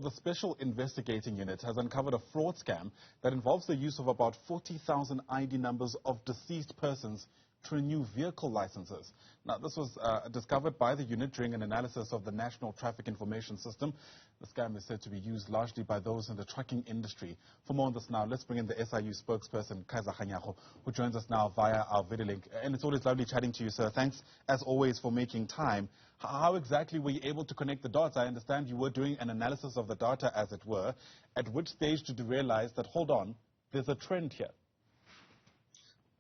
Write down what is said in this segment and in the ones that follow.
The Special Investigating Unit has uncovered a fraud scam that involves the use of about 40,000 ID numbers of deceased persons to renew vehicle licenses. Now, this was discovered by the unit during an analysis of the National Traffic Information System. The scam is said to be used largely by those in the trucking industry. For more on this now, let's bring in the SIU spokesperson, Kaizer Kgangago, who joins us now via our video link. And it's always lovely chatting to you, sir. Thanks, as always, for making time. How exactly were you able to connect the dots? I understand you were doing an analysis of the data, as it were. At which stage did you realize that, hold on, there's a trend here?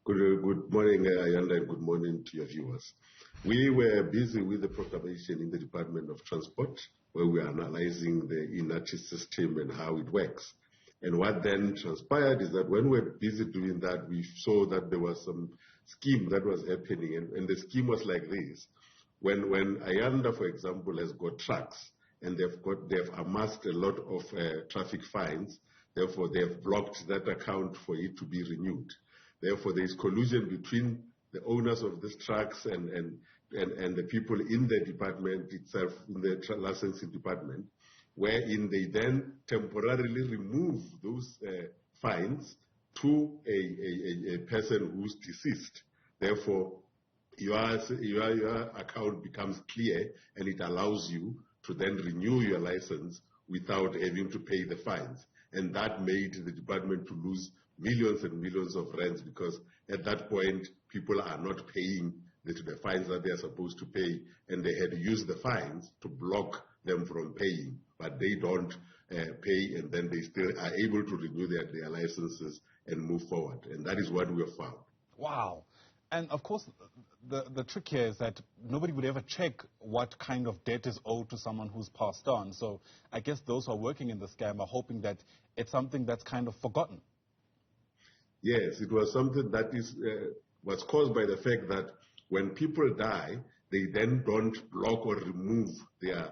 Good morning, Ayanda, and good morning to your viewers. We were busy with the proclamation in the Department of Transport, where we are analyzing the INATI system and how it works. And what then transpired is that when we were busy doing that, we saw that there was some scheme that was happening, and the scheme was like this. When Ayanda, for example, has got trucks, and they've amassed a lot of traffic fines, therefore they have blocked that account for it to be renewed. Therefore, there is collusion between the owners of these trucks and the people in the department itself, in the licensing department, wherein they then temporarily remove those fines to a person who's deceased. Therefore, your account becomes clear, and it allows you to then renew your license without having to pay the fines. And that made the department to lose millions and millions of rands, because at that point, people are not paying the fines that they are supposed to pay, and they had used the fines to block them from paying, but they don't pay, and then they still are able to renew their licenses and move forward. And that is what we have found. Wow. And of course, the trick here is that nobody would ever check what kind of debt is owed to someone who's passed on. So I guess those who are working in the scam are hoping that it's something that's kind of forgotten. Yes, it was something that was caused by the fact that when people die, they then don't block or remove their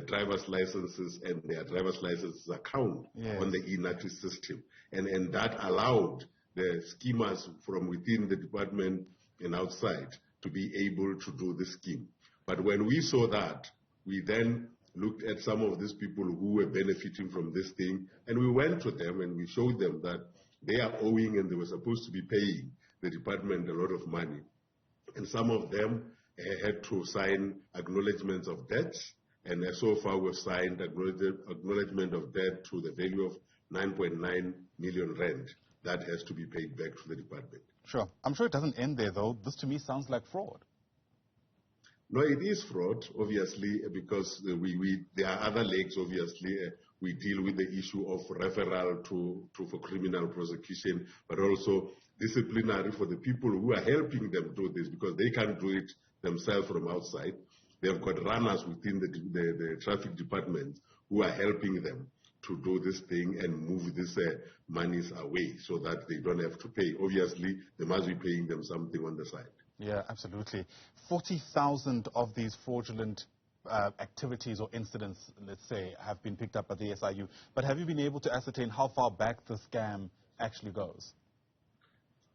driver's licenses and their driver's licenses account on the INATI system. And that allowed the schemers from within the department and outside to be able to do the scheme. But when we saw that, we then looked at some of these people who were benefiting from this thing, and we went to them and we showed them that they are owing and they were supposed to be paying the department a lot of money. And some of them had to sign acknowledgements of debts, and so far we've signed acknowledgement of debt to the value of 9.9 million rand. That has to be paid back to the department. Sure. I'm sure it doesn't end there, though. This, to me, sounds like fraud. No, it is fraud, obviously, because there are other legs, obviously. We deal with the issue of referral for criminal prosecution, but also disciplinary for the people who are helping them do this, because they can't do it themselves from outside. They've got runners within the traffic department who are helping them to do this thing and move these monies away so that they don't have to pay. Obviously, they must be paying them something on the side. Yeah, absolutely. 40,000 of these fraudulent activities or incidents, let's say, have been picked up by the SIU. But have you been able to ascertain how far back the scam actually goes?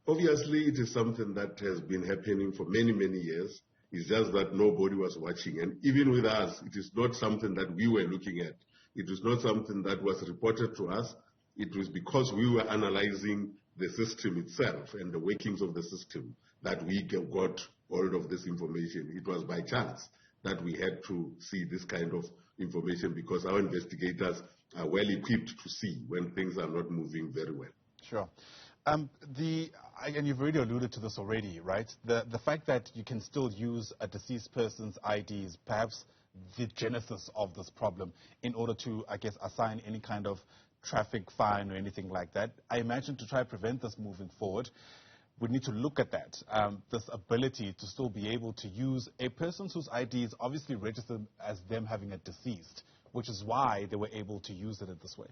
Obviously, it is something that has been happening for many, many years. It's just that nobody was watching. And even with us, it is not something that we were looking at. It was not something that was reported to us. It was because we were analyzing the system itself and the workings of the system that we got all of this information. It was by chance that we had to see this kind of information, because our investigators are well equipped to see when things are not moving very well. Sure. And you've already alluded to this already, right? The fact that you can still use a deceased person's ID is perhaps the genesis of this problem in order to, I guess, assign any kind of traffic fine or anything like that. I imagine to try to prevent this moving forward, we need to look at that, this ability to still be able to use a person whose ID is obviously registered as them having a deceased, which is why they were able to use it in this way.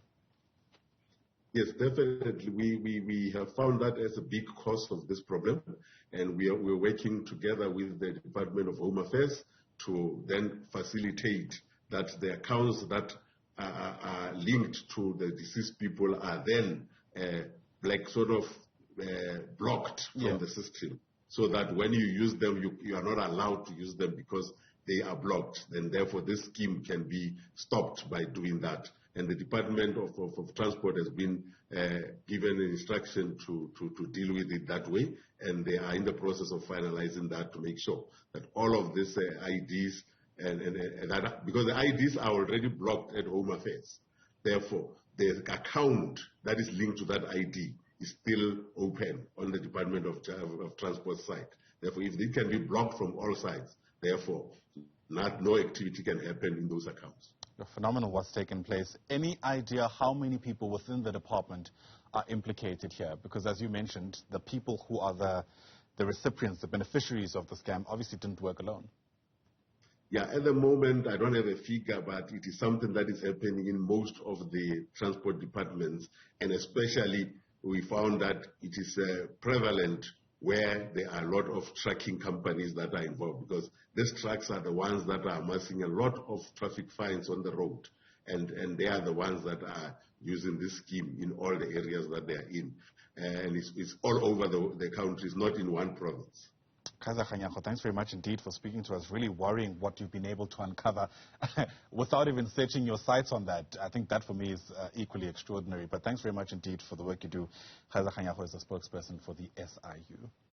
Yes, definitely. We have found that as a big cause of this problem, and we're working together with the Department of Home Affairs to then facilitate that the accounts that are linked to the deceased people are then blocked from the system, so that when you use them, you are not allowed to use them because they are blocked, then therefore this scheme can be stopped by doing that. And the Department of Transport has been given an instruction to deal with it that way, and they are in the process of finalizing that to make sure that all of these IDs, because the IDs are already blocked at Home Affairs. Therefore, the account that is linked to that ID is still open on the Department of Transport side. Therefore, if it can be blocked from all sides, therefore, no activity can happen in those accounts. Phenomenal what's taken place. Any idea how many people within the department are implicated here? Because as you mentioned, the people who are the recipients, the beneficiaries of the scam, obviously didn't work alone. Yeah, at the moment, I don't have a figure, but it is something that is happening in most of the transport departments, and especially we found that it is prevalent where there are a lot of trucking companies that are involved, because these trucks are the ones that are amassing a lot of traffic fines on the road, and they are the ones that are using this scheme in all the areas that they are in. And it's all over the country, it's not in one province. Kaizer Kgangago, thanks very much indeed for speaking to us. Really worrying what you've been able to uncover without even setting your sights on that. I think that for me is equally extraordinary. But thanks very much indeed for the work you do. Kaizer Kgangago is the spokesperson for the SIU.